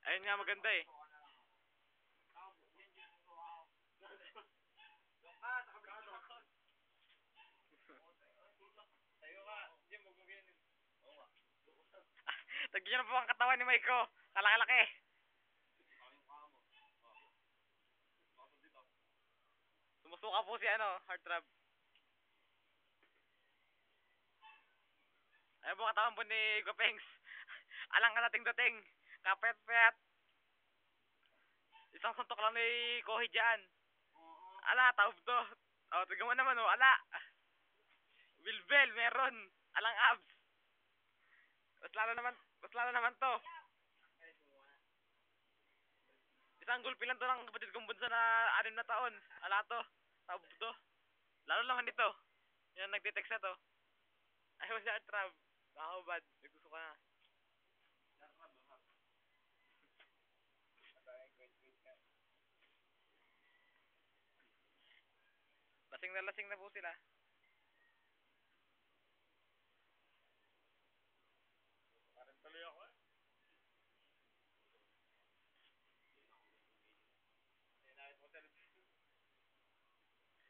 Ayun nga maganda eh. Tagyan na po ang katawan ni Maiko. Kalaki-laki. Sumusuka po si Heartthrob. Ayun po katawan po ni Gopengs. Alang ka dating-dating. Kapet-pet. Isang suntok lang ni Kohi dyan. Ala, taob to. Oh, tignan mo naman oh, ala. Bilbel, meron. Alang abs. Mas lalo naman to. Isang gulpi lang to ng kapatid kong bunso na 6 na taon. Ala to. Taob to. Lalo naman ito. Yung nagtitext na to. Ayaw si Heartthrob. Nakakabad. Nagsuso ka na. Lasing na po sila. Parang tuloy ako eh.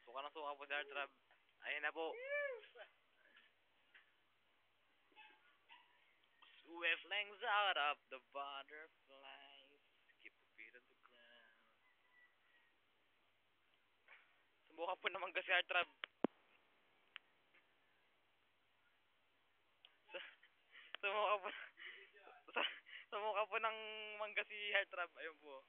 Suka po si Heartthrob. Ayun na po. Wavelengths out of the butterflies. Keep the feet on the ground. Sumuka po naman kasi Heartthrob. Sumuka po. Sumuka po ng mangga si Heartthrob. Ayun po.